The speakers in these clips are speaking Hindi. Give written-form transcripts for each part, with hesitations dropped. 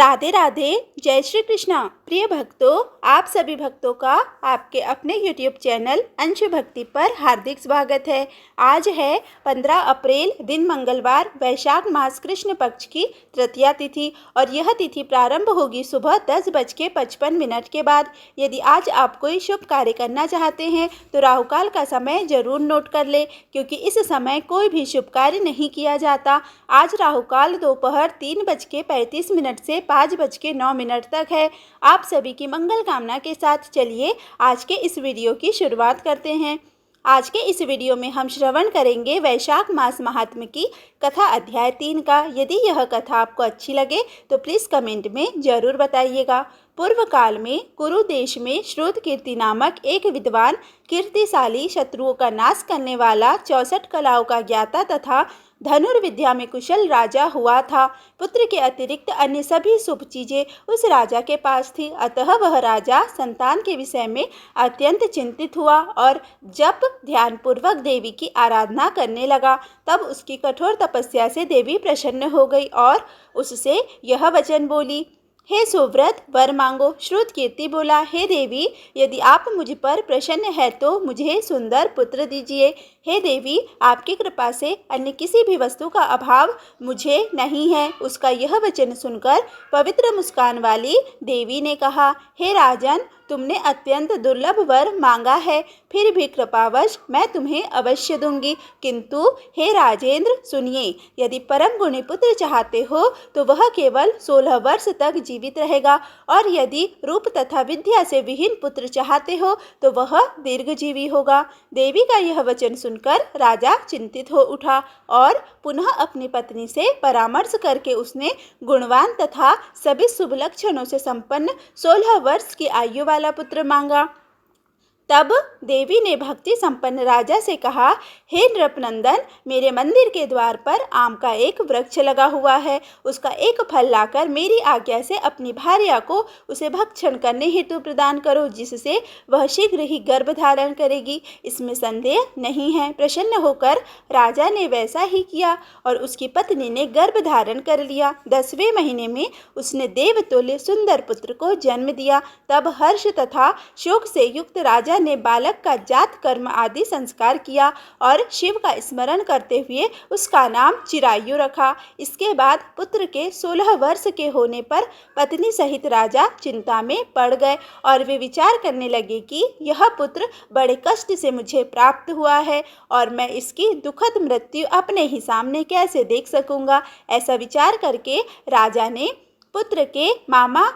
राधे राधे। जय श्री कृष्णा। प्रिय भक्तों, आप सभी भक्तों का आपके अपने YouTube चैनल अंश भक्ति पर हार्दिक स्वागत है। आज है 15 अप्रैल, दिन मंगलवार, वैशाख मास कृष्ण पक्ष की तृतीया तिथि और यह तिथि प्रारंभ होगी सुबह 10:55 के बाद। यदि आज आप कोई शुभ कार्य करना चाहते हैं तो राहु काल का समय जरूर नोट कर ले, क्योंकि इस समय कोई भी शुभ कार्य नहीं किया जाता। आज राहु काल दोपहर 3:35 से 5:09 तक है। आप सभी की मंगल कामना के साथ चलिए आज के इस वीडियो की शुरुआत करते हैं। आज के इस वीडियो में हम श्रवण करेंगे वैशाख मास महात्म्य की कथा अध्याय 3 का। यदि यह कथा आपको अच्छी लगे तो प्लीज़ कमेंट में ज़रूर बताइएगा। पूर्व काल में कुरु देश में श्रुत कीर्ति नामक एक विद्वान, कीर्तिशाली, शत्रुओं का नाश करने वाला, 64 कलाओं का ज्ञाता तथा धनुर्विद्या में कुशल राजा हुआ था। पुत्र के अतिरिक्त अन्य सभी शुभ चीजें उस राजा के पास थी। अतः वह राजा संतान के विषय में अत्यंत चिंतित हुआ और जब ध्यानपूर्वक देवी की आराधना करने लगा, तब उसकी कठोर तपस्या से देवी प्रसन्न हो गई और उससे यह वचन बोली, हे सुव्रत, वर मांगो। श्रुत कीर्ति बोला, हे देवी, यदि आप मुझ पर प्रसन्न है तो मुझे सुंदर पुत्र दीजिए। हे देवी, आपकी कृपा से अन्य किसी भी वस्तु का अभाव मुझे नहीं है। उसका यह वचन सुनकर पवित्र मुस्कान वाली देवी ने कहा, हे राजन, तुमने अत्यंत दुर्लभ वर मांगा है, फिर भी कृपावश मैं तुम्हें अवश्य दूंगी। किंतु हे राजेंद्र, सुनिए, यदि परम गुणी पुत्र चाहते हो तो वह केवल 16 वर्ष तक जीवित रहेगा, और यदि रूप तथा विद्या से विहीन पुत्र चाहते हो तो वह दीर्घजीवी होगा। देवी का यह वचन सुनकर राजा चिंतित हो उठा और पुनः अपनी पत्नी से परामर्श करके उसने गुणवान तथा सभी शुभ लक्षणों से संपन्न 16 वर्ष की आयु वाला पुत्र मांगा। तब देवी ने भक्ति संपन्न राजा से कहा, हे नृपनंदन, मेरे मंदिर के द्वार पर आम का एक वृक्ष लगा हुआ है। उसका एक फल लाकर मेरी आज्ञा से अपनी भार्या को उसे भक्षण करने हेतु प्रदान करो, जिससे वह शीघ्र ही गर्भ धारण करेगी। इसमें संदेह नहीं है। प्रसन्न होकर राजा ने वैसा ही किया और उसकी पत्नी ने गर्भ धारण कर लिया। 10वें महीने में उसने देवतुल्य सुंदर पुत्र को जन्म दिया। तब हर्ष तथा शोक से युक्त राजा ने बालक का जात कर्म आदि संस्कार किया और शिव का स्मरण करते हुए उसका नाम चिरायु रखा। इसके बाद पुत्र के 16 वर्ष के होने पर पत्नी सहित राजा चिंता में पड़ गए और वे विचार करने लगे कि यह पुत्र बड़े कष्ट से मुझे प्राप्त हुआ है और मैं इसकी दुखद मृत्यु अपने ही सामने कैसे देख सकूंगा। ऐसा विचार करके राजा ने पुत्र के मामा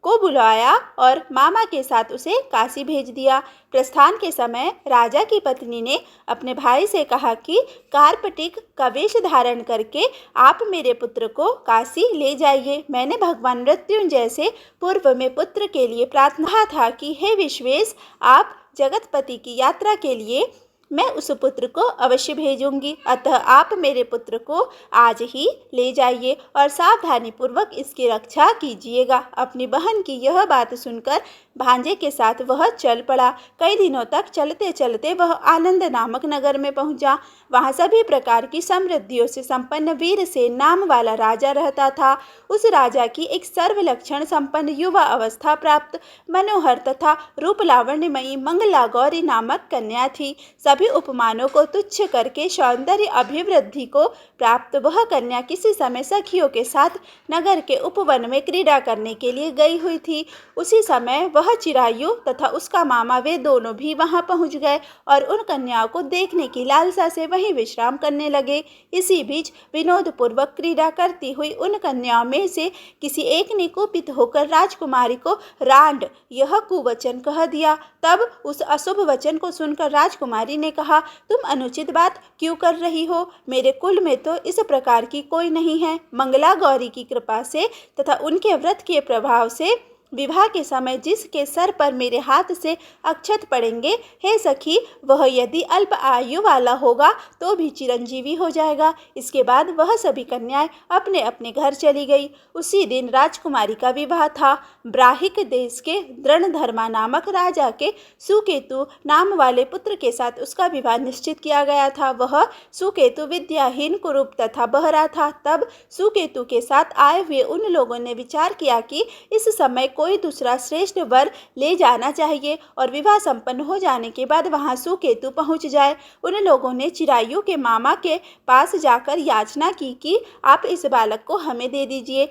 को बुलाया और मामा के साथ उसे काशी भेज दिया। प्रस्थान के समय राजा की पत्नी ने अपने भाई से कहा कि कार्पटिक का वेश धारण करके आप मेरे पुत्र को काशी ले जाइए। मैंने भगवान मृत्युंजय से पूर्व में पुत्र के लिए प्रार्थना था कि हे विश्वेश, आप जगतपति की यात्रा के लिए मैं उस पुत्र को अवश्य भेजूंगी। अतः आप मेरे पुत्र को आज ही ले जाइए और सावधानी पूर्वक इसकी रक्षा कीजिएगा। अपनी बहन की यह बात सुनकर भांजे के साथ वह चल पड़ा। कई दिनों तक चलते चलते वह आनंद नामक नगर में पहुंचा। वहां सभी प्रकार की समृद्धियों से संपन्न वीरसेन नाम वाला राजा रहता था। उस राजा की एक सर्वलक्षण संपन्न युवा अवस्था प्राप्त मनोहर तथा रूप लावण्यमयी मंगला गौरी नामक कन्या थी। सभी उपमानों को तुच्छ करके सौंदर्य अभिवृद्धि को प्राप्त वह कन्या किसी समय सखियों के साथ नगर के उपवन में क्रीड़ा करने के लिए गई हुई थी। उसी समय वह चिरायु तथा उसका मामा वे दोनों भी वहां पहुंच गए और उन कन्याओं को देखने की लालसा से वहीं विश्राम करने लगे। इसी बीच विनोद पूर्वक क्रीड़ा करती हुई उन कन्याओं में से किसी एक ने कुपित होकर राजकुमारी को रांड यह कुवचन कह दिया। तब उस अशुभ वचन को सुनकर राजकुमारी ने कहा, तुम अनुचित बात क्यों कर रही हो? मेरे कुल में तो इस प्रकार की कोई नहीं है। मंगला गौरी की कृपा से तथा उनके व्रत के प्रभाव से विवाह के समय जिसके सर पर मेरे हाथ से अक्षत पड़ेंगे, हे सखी, वह यदि अल्प आयु वाला होगा तो भी चिरंजीवी हो जाएगा। इसके बाद वह सभी कन्याएं अपने अपने घर चली गई। उसी दिन राजकुमारी का विवाह था। ब्राहिक देश के दृढ़धर्मा नामक राजा के सुकेतु नाम वाले पुत्र के साथ उसका विवाह निश्चित किया गया था। वह सुकेतु विद्याहीन, कुरूप तथा बहरा था। तब सुकेतु के साथ आए हुए उन लोगों ने विचार किया कि इस समय कोई दूसरा श्रेष्ठ वर ले जाना चाहिए और विवाह संपन्न हो जाने के बाद वहां सुकेतु पहुंच जाए। उन लोगों ने चिरायु के मामा के पास जाकर याचना की कि आप इस बालक को हमें दे दीजिए,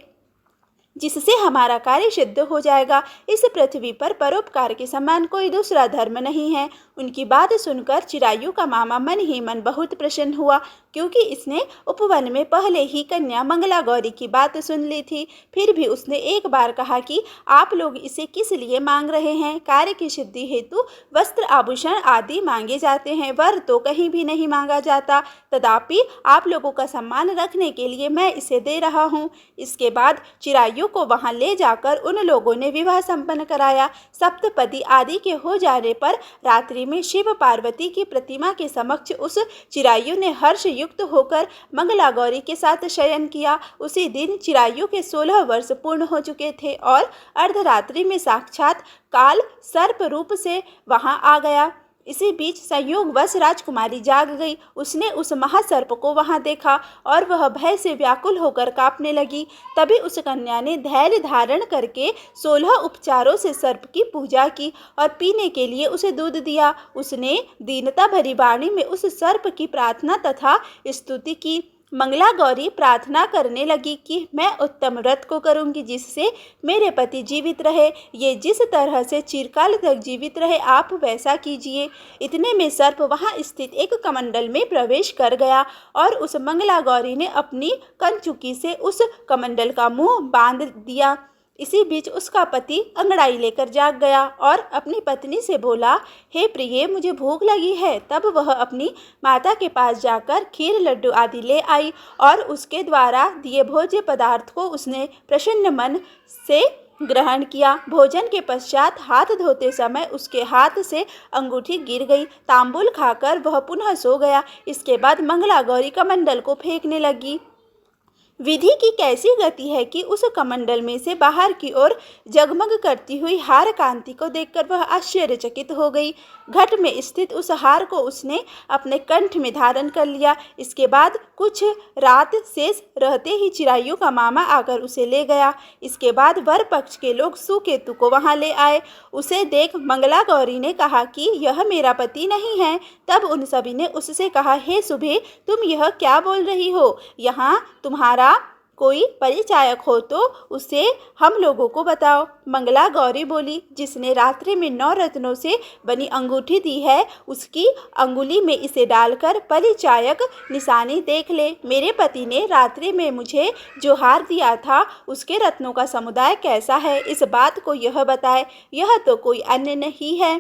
जिससे हमारा कार्य सिद्ध हो जाएगा। इस पृथ्वी पर परोपकार के समान कोई दूसरा धर्म नहीं है। उनकी बात सुनकर चिरायु का मामा मन ही मन बहुत प्रसन्न हुआ, क्योंकि इसने उपवन में पहले ही कन्या मंगला गौरी की बात सुन ली थी। फिर भी उसने एक बार कहा कि आप लोग इसे किस लिए मांग रहे हैं? कार्य की सिद्धि हेतु वस्त्र आभूषण आदि मांगे जाते हैं, वर तो कहीं भी नहीं मांगा जाता। तथापि आप लोगों का सम्मान रखने के लिए मैं इसे दे रहा हूँ। इसके बाद चिरायु को वहां ले जाकर उन लोगों ने विवाह संपन्न कराया। सप्तपदी आदि के हो जाने पर रात्रि में शिव पार्वती की प्रतिमा के समक्ष उस चिरायु ने हर्ष युक्त होकर मंगला गौरी के साथ शयन किया। उसी दिन चिरायु के 16 वर्ष पूर्ण हो चुके थे और अर्धरात्रि में साक्षात काल सर्प रूप से वहां आ गया। इसी बीच संयोगवश राजकुमारी जाग गई। उसने उस महासर्प को वहां देखा और वह भय से व्याकुल होकर कांपने लगी। तभी उस कन्या ने धैर्य धारण करके 16 उपचारों से सर्प की पूजा की और पीने के लिए उसे दूध दिया। उसने दीनता भरी वाणी में उस सर्प की प्रार्थना तथा स्तुति की। मंगला गौरी प्रार्थना करने लगी कि मैं उत्तम व्रत को करूंगी जिससे मेरे पति जीवित रहे। ये जिस तरह से चिरकाल तक जीवित रहे आप वैसा कीजिए। इतने में सर्प वहां स्थित एक कमंडल में प्रवेश कर गया और उस मंगला गौरी ने अपनी कंचुकी से उस कमंडल का मुंह बांध दिया। इसी बीच उसका पति अंगड़ाई लेकर जाग गया और अपनी पत्नी से बोला, हे प्रिय, मुझे भूख लगी है। तब वह अपनी माता के पास जाकर खीर, लड्डू आदि ले आई और उसके द्वारा दिए भोज्य पदार्थ को उसने प्रसन्न मन से ग्रहण किया। भोजन के पश्चात हाथ धोते समय उसके हाथ से अंगूठी गिर गई। तांबुल खाकर वह पुनः सो गया। इसके बाद मंगला गौरी कमंडल को फेंकने लगी। विधि की कैसी गति है कि उस कमंडल में से बाहर की ओर जगमग करती हुई हार कांति को देखकर वह आश्चर्यचकित हो गई। घट में स्थित उस हार को उसने अपने कंठ में धारण कर लिया। इसके बाद कुछ रात शेष रहते ही चिरायु का मामा आकर उसे ले गया। इसके बाद वर पक्ष के लोग सुकेतु को वहां ले आए। उसे देख मंगला गौरी ने कहा कि यह मेरा पति नहीं है। तब उन सभी ने उससे कहा, हे सुबह, तुम यह क्या बोल रही हो? यहाँ तुम्हारा कोई परिचायक हो तो उसे हम लोगों को बताओ। मंगला गौरी बोली, जिसने रात्रि में 9 रत्नों से बनी अंगूठी दी है उसकी अंगुली में इसे डालकर परिचायक निशानी देख ले। मेरे पति ने रात्रि में मुझे जो हार दिया था उसके रत्नों का समुदाय कैसा है, इस बात को यह बताए। यह तो कोई अन्य नहीं है।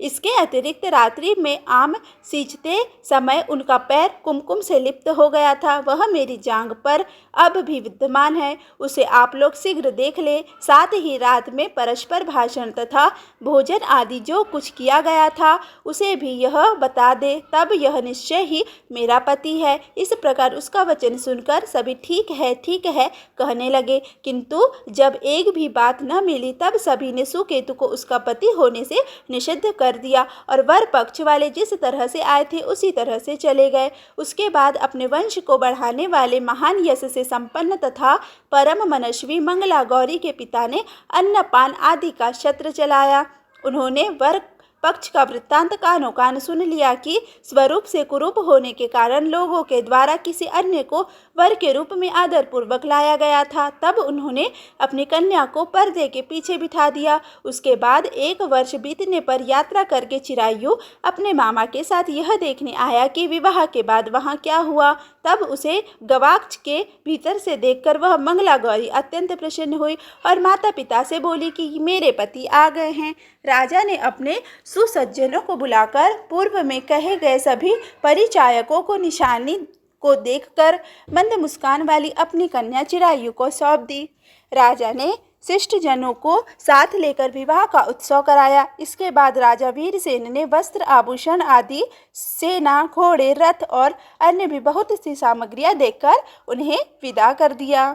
इसके अतिरिक्त रात्रि में आम सींचते समय उनका पैर कुमकुम से लिप्त हो गया था। वह मेरी जांघ पर अब भी विद्यमान है। उसे आप लोग शीघ्र देख ले। साथ ही रात में परस्पर भाषण तथा भोजन आदि जो कुछ किया गया था उसे भी यह बता दे। तब यह निश्चय ही मेरा पति है। इस प्रकार उसका वचन सुनकर सभी ठीक है कहने लगे। किंतु जब एक भी बात न मिली तब सभी ने सुकेतु को उसका पति होने से निषिद्ध कर दिया और वर पक्ष वाले जिस तरह से आए थे उसी तरह से चले गए। उसके बाद अपने वंश को बढ़ाने वाले महान यश से संपन्न तथा परम मनस्वी मंगला गौरी के पिता ने अन्नपान आदि का छत्र चलाया। उन्होंने वर पक्ष का वृत्तांत कानो कान सुन लिया कि स्वरूप से कुरूप होने के कारण लोगों के द्वारा किसी अन्य को वर के रूप में आदरपूर्वक लाया गया था। तब उन्होंने अपनी कन्या को पर्दे के पीछे बिठा दिया। उसके बाद 1 वर्ष बीतने पर यात्रा करके चिरायु अपने मामा के साथ यह देखने आया कि विवाह के बाद वहाँ क्या हुआ। तब उसे गवाक्ष के भीतर से देखकर वह मंगला गौरी अत्यंत प्रसन्न हुई और माता पिता से बोली कि मेरे पति आ गए हैं। राजा ने अपने सुसज्जनों को बुलाकर पूर्व में कहे गए सभी परिचायकों को निशानी को देखकर मंद मुस्कान वाली अपनी कन्या चिरायु को सौंप दी। राजा ने शिष्ट जनों को साथ लेकर विवाह का उत्सव कराया। इसके बाद राजा वीरसेन ने वस्त्र, आभूषण आदि, सेना, घोड़े, रथ और अन्य भी बहुत सी सामग्रियां देकर उन्हें विदा कर दिया।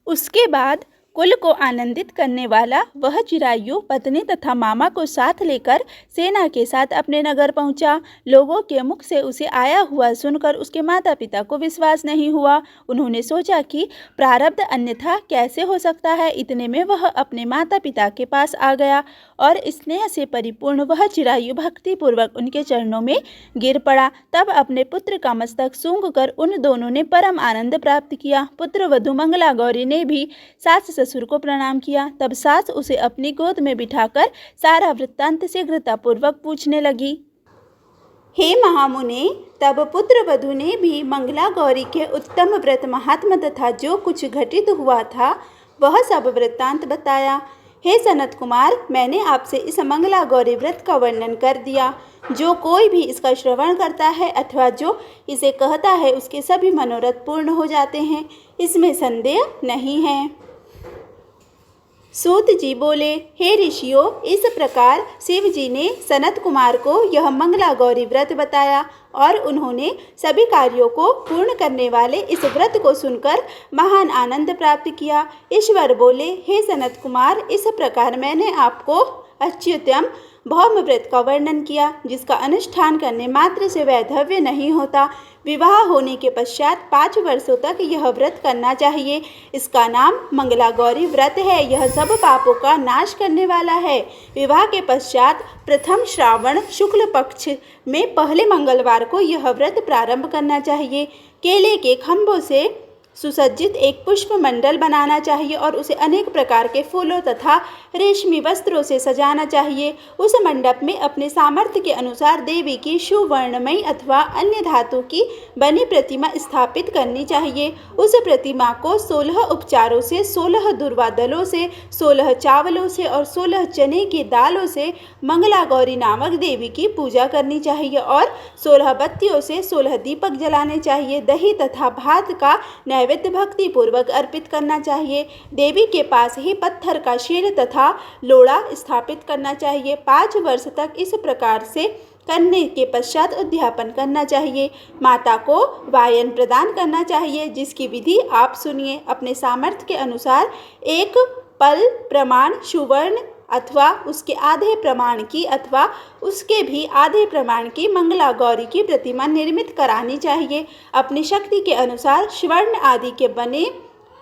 उसके बाद कुल को आनंदित करने वाला वह चिरायु पत्नी तथा मामा को साथ लेकर सेना के साथ अपने नगर पहुंचा। लोगों के मुख से उसे आया हुआ सुनकर उसके माता पिता को विश्वास नहीं हुआ। उन्होंने सोचा कि प्रारब्ध अन्यथा कैसे हो सकता है। इतने में वह अपने माता पिता के पास आ गया और स्नेह से परिपूर्ण वह चिरायु भक्ति पूर्वक उनके चरणों में गिर पड़ा। तब अपने पुत्र का मस्तक सूंघकर उन दोनों ने परम आनंद प्राप्त किया। पुत्र वधू मंगला गौरी ने भी सास ससुर को प्रणाम किया। तब सास उसे अपनी गोद में बिठाकर सारा वृत्तांत शीघ्रतापूर्वक पूछने लगी। हे महामुने, तब पुत्र वधू ने भी मंगला गौरी के उत्तम व्रत महात्म तथा जो कुछ घटित हुआ था वह सब वृत्तांत बताया। हे सनत कुमार, मैंने आपसे इस मंगला गौरी व्रत का वर्णन कर दिया। जो कोई भी इसका श्रवण करता है अथवा जो इसे कहता है उसके सभी मनोरथ पूर्ण हो जाते हैं, इसमें संदेह नहीं है। सूत जी बोले, हे ऋषियों, इस प्रकार शिव जी ने सनत कुमार को यह मंगला गौरी व्रत बताया और उन्होंने सभी कार्यों को पूर्ण करने वाले इस व्रत को सुनकर महान आनंद प्राप्त किया। ईश्वर बोले, हे सनत कुमार, इस प्रकार मैंने आपको अच्युतम भौम व्रत का वर्णन किया, जिसका अनुष्ठान करने मात्र से वैधव्य नहीं होता। विवाह होने के पश्चात 5 वर्षों तक यह व्रत करना चाहिए। इसका नाम मंगला गौरी व्रत है। यह सब पापों का नाश करने वाला है। विवाह के पश्चात प्रथम श्रावण शुक्ल पक्ष में पहले मंगलवार को यह व्रत प्रारंभ करना चाहिए। केले के खंभों से सुसज्जित एक पुष्प मंडल बनाना चाहिए और उसे अनेक प्रकार के फूलों तथा रेशमी वस्त्रों से सजाना चाहिए। उस मंडप में अपने सामर्थ्य के अनुसार देवी की सुवर्णमयी अथवा अन्य धातु की बनी प्रतिमा स्थापित करनी चाहिए। उस प्रतिमा को 16 उपचारों से, 16 दुर्वा दलों से, 16 चावलों से और 16 चने की दालों से मंगला गौरी नामक देवी की पूजा करनी चाहिए और 16 बत्तियों से 16 दीपक जलाने चाहिए। दही तथा भात का नैवेद्य भक्ति पूर्वक अर्पित करना चाहिए। देवी के पास ही पत्थर का शीर तथा लोड़ा स्थापित करना चाहिए। 5 वर्ष तक इस प्रकार से करने के पश्चात उद्यापन करना चाहिए। माता को वायन प्रदान करना चाहिए, जिसकी विधि आप सुनिए। अपने सामर्थ्य के अनुसार एक पल प्रमाण सुवर्ण अथवा उसके आधे प्रमाण की अथवा उसके भी आधे प्रमाण की मंगला गौरी की प्रतिमा निर्मित करानी चाहिए। अपनी शक्ति के अनुसार स्वर्ण आदि के बने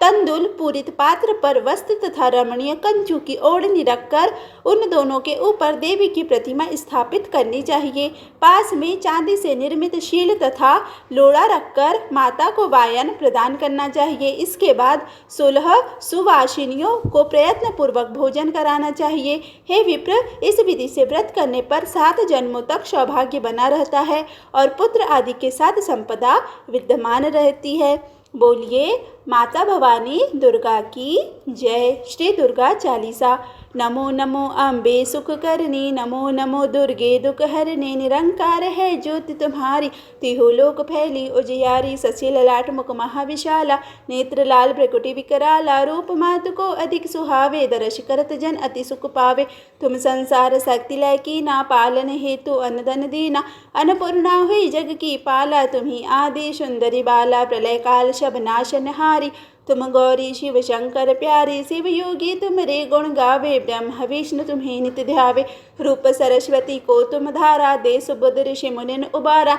तंदुल पूरित पात्र पर वस्त्र तथा रमणीय कंचू की ओढ़नी रखकर उन दोनों के ऊपर देवी की प्रतिमा स्थापित करनी चाहिए। पास में चांदी से निर्मित शील तथा लोड़ा रखकर माता को वायन प्रदान करना चाहिए। इसके बाद 16 सुवासिनियों को प्रयत्न पूर्वक भोजन कराना चाहिए। हे विप्र, इस विधि से व्रत करने पर 7 जन्मों तक सौभाग्य बना रहता है और पुत्र आदि के साथ संपदा विद्यमान रहती है। बोलिए माता भवानी दुर्गा की जय। श्री दुर्गा चालीसा। नमो नमो अम्बे सुख करनी, नमो नमो दुर्गे दुख हरने। निरंकार है ज्योति तुम्हारी, तिहु लोक फैली उजियारी। ससी ललाट मुख महाविशाला, नेत्र लाल भ्रकुटी विकराला। रूप मातु को अधिक सुहावे, दर्श करत जन अति सुख पावे। तुम संसार शक्ति लय की ना, पालन हेतु अनदन दीना। अन्नपूर्णा हुई जग की पाला, तुम्ही आदि सुंदरी बाला। प्रलय काल शब नाशनहारी, तुम गौरी शिव शंकर प्यारे। शिव योगी तुम रे गुण गावे, ब्रह्म विष्णु तुम्हें नित्य ध्यावे। रूप सरस्वती को तुम धारा, दे सुबुध ऋषि मुनिन उबारा।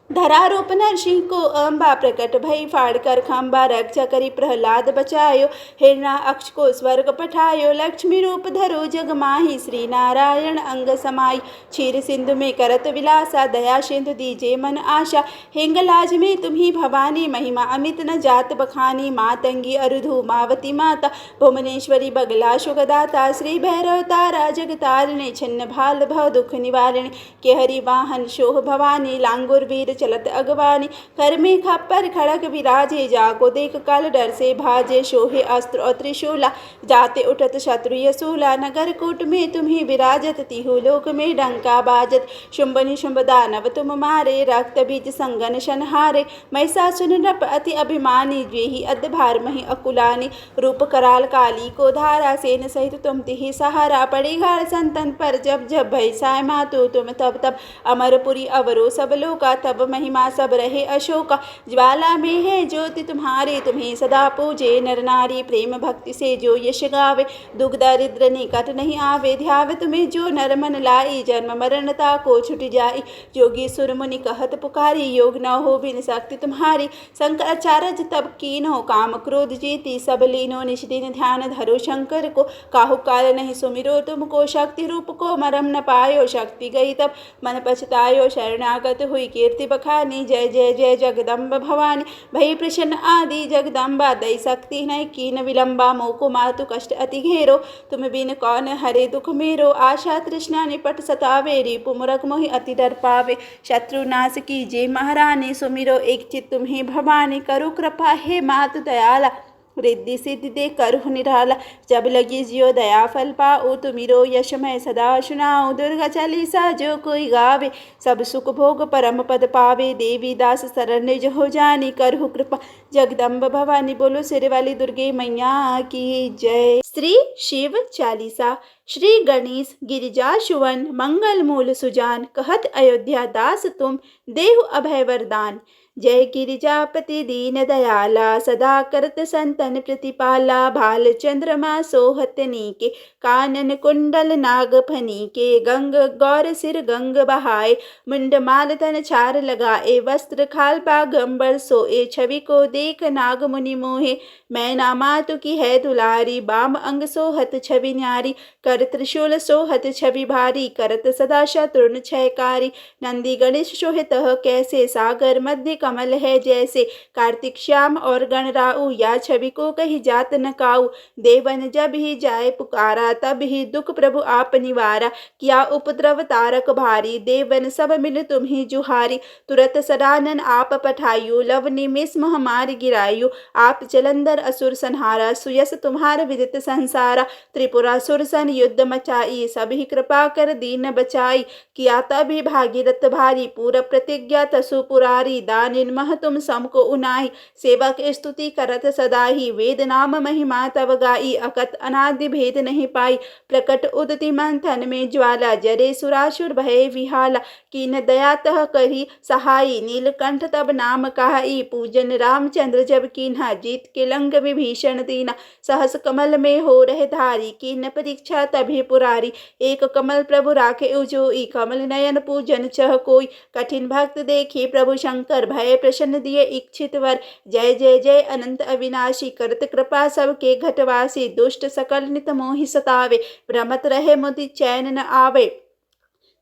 धरा रूप नरसिंह को अम्बा, प्रकट भई फाड़ कर खम्बा। रक्षा करी प्रहलाद बचायो, हिरणा अक्ष को स्वर्ग पठायो। लक्ष्मी रूप धरो जग माही, श्री नारायण अंग समाई। क्षीर सिंधु में करत विलासा, दया सिंधु दीजे मन आशा। हिंगलाज में तुम्ही भवानी, महिमा अमित न जात बखानी। मातंगी अरुधु मावती माता, भुवनेश्वरी बगला सुखदाता। श्री भैरव तारा जगतारिणी, छिन्न भाल भव दुख निवारिणी। केहरी वाहन शोह भवानी, लांगुर वीर चलत अगवानी। घर में खप्पर खड़ग विराजे, जाको देख काल डर से भाजे। शोहे अस्त्र और त्रिशूला, जाते उठत शत्रु यसूला। नगर कूट में तुम्हें विराजत, तिहु लोक में डंका बाजत। शुंभ निशुंभ दानव तुम मारे, रक्त बीज संगन शनहारे। महिषासुर नृप अति अभिमानी, जेहि अद्भार मही अकुलानी। रूप कराल काली को धारा, सेन सहित तुम तिहि सहारा। पड़े घाल संतन पर जब जब, भय साय मातु तुम तब तब। अमरपुरी अवरो सब लोका, तब महिमा सब रहे अशोका। ज्वाला में है ज्योति तुम्हारे, तुम्हें सदा पूजे नर नारी। प्रेम भक्ति से जो यश गावे, दुख दरिद्र निकट नहीं आवे। ध्यावे तुम्हें जो नर मन लाई, जन्म मरणता को छुट जाई। योगी सुर मुनि कहत पुकारी, योग न हो बिन शक्ति तुम्हारी। शंकराचार्य तब कीन्हो, काम क्रोध जीती सब लीनो। निश दिन ध्यान धरो शंकर को, काहू काल नहीं सुमिरो तुमको। शक्ति रूप को मरम न पायो, शक्ति गई तब मन पछतायो। शरणागत हुई कीर्ति बखानी, जय जय जय जगदम्ब भवानी। भई प्रसन्न आदि जगदम्बा, दई शक्ति नहीं कीन विलंबा। मोको मातु कष्ट अति घेरो, तुम बिन कौन हरे दुख मेरो। आशा तृष्णा निपट सतावे, रिपु मूरख मोहि अति डर पावे। शत्रु नाश कीजे महारानी, सुमिरो एक चित तुम्हें भवानी। करो कृपा हे मातु दयाला, रिद्धि सिद्धि दे करहु निराला। जब लगी जियो दया फल पाओ, तुमिरो यश मैं सदा सुनाऊं। दुर्गा चालीसा जो कोई गावे, सब सुख भोग परम पद पावे। देवी दास शरण निज हो जानी, करहु कृपा जगदम्ब भवानी। बोलो सिर वाली दुर्गे मैया की जय। श्री शिव चालीसा। श्री गणेश गिरिजा सुवन, मंगल मूल सुजान। कहत अयोध्या दास तुम, देहु अभय वरदान। जय गिरिजापति दीन दयाला, सदा करत संतन प्रतिपाला। भाल चंद्रमा सोहत नीके, कानन कुंडल नाग फनीके। गंग गौर सिर गंग बहाए, मुंड माल तन छार लगाए। वस्त्र खाल पागंबर सोए, छवि को देख नाग मुनि मोहे। मैना मातु की है दुलारी, बाम अंग सोहत छवि न्यारी। कर त्रिशूल सोहत छवि भारी, करत सदा शत्रुन क्षयकारी। नंदी गणेश शोहित कैसे, सागर मध्य कमल है जैसे। कार्तिक श्याम और गणराऊ, या छवि को कही जात न काऊ। देवन जब ही जाए पुकारा, तब ही दुख प्रभु आप निवारा। किया उपद्रव तारक भारी, देवन सब मिल तुम्ही जुहारी। तुरत सदानन आप पठायु, लव निमिष महामारी गिरायु। आप जलंधर असुर संहारा, सुयस तुम्हार विदित संसारा। त्रिपुरासुर सन युद्ध मचाई, सभी कृपा कर दीन बचाई। किया तभी भागीरथ भारी, पूरा प्रतिज्ञा तसु पुरारी। दानिन मह तुम समको उनाही, सेवक स्तुति करत सदाही। वेद नाम महिमा तव गाई, अकत अनादि भेद नहीं पाई। प्रकट उदति मंथन में ज्वाला, जरे सुरासुर भय विहाला। कीन दया तह करी सहाई, नीलकंठ तब नाम कहाई। पूजन रामचंद्र जब कीन्हा, जीत के लंग विभीषण दीना। सहस कमल में हो रहे धारी, कीन परीक्षा तभी पुरारी। एक कमल प्रभु राखे उजोई, कमल नयन पूजन चह कोई। कठिन भक्त देखी प्रभु शंकर, भय प्रसन्न दिए इच्छित वर। जय जय जय अनंत अविनाशी, करत कृपा सबके घटवासी। दुष्ट सकल नित मोहि सतावे, भ्रमत रहे मुदि चैन न आवे।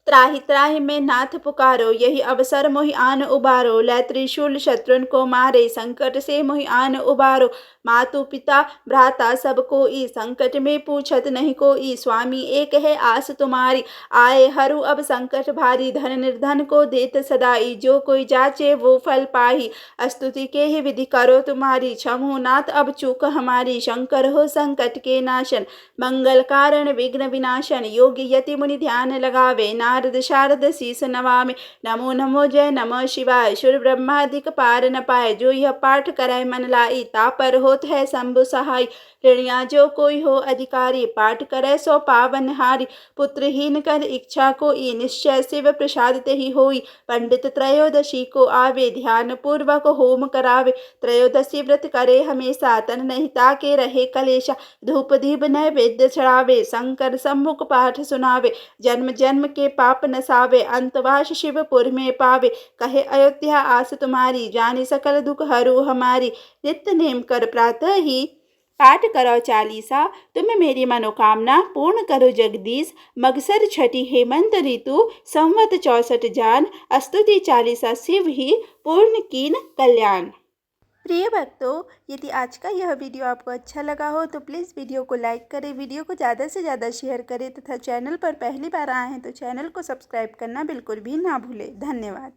त्राहि त्राहि में नाथ पुकारो, यही अवसर मोहि आन उबारो। लै त्रिशूल शत्रुन को मारे, संकट से मोहि आन उबारो। मातु पिता भ्राता सब कोई, संकट में पूछत नहीं कोई। स्वामी एक है आस तुम्हारी, आए हरू अब संकट भारी। धन निर्धन को देत सदाई, जो कोई जाचे वो फल पाही। स्तुति के ही विधि करो तुम्हारी, क्षमो नाथ अब चूक हमारी। शंकर हो संकट के नाशन, मंगल कारण विघ्न विनाशन। योगी यति मुनि ध्यान लगावे, नारद शारद शीस नवामे। नमो नमो जय नमः शिवाय, सुर ब्रह्मादिक पार न पाए। जो यह पाठ कराए मन लाई, तापर होत है शंभु सहाय। ऋणिया जो कोई हो अधिकारी, पाठ करे सो पावन हारी। पुत्रहीन कर इच्छा को ई, निश्चय शिव प्रसाद ते ही होई। पंडित त्रयोदशी को आवे, ध्यान पूर्वक होम करावे। त्रयोदशी व्रत करे हमेशा, तन नहीं ताके रहे कलेशा। धूप दीप नैवेद्य चढ़ावे, शंकर सम्मुख पाठ सुनावे। जन्म जन्म के पाप नसावे, अंतवास शिवपुर में पावे। कहे अयोध्या आस तुम्हारी, जानी सकल दुख हरू हमारी। नित्य नेम कर प्रातः ही पाठ करो चालीसा, तुम मेरी मनोकामना पूर्ण करो जगदीश। मगसर छठी हेमंत ऋतु, संवत 64 जान। स्तुति चालीसा शिव ही, पूर्ण कीन कल्याण। प्रिय भक्तों, यदि आज का यह वीडियो आपको अच्छा लगा हो तो प्लीज़ वीडियो को लाइक करें, वीडियो को ज़्यादा से ज़्यादा शेयर करें तथा चैनल पर पहली बार आए हैं तो चैनल को सब्सक्राइब करना बिल्कुल भी ना भूलें। धन्यवाद।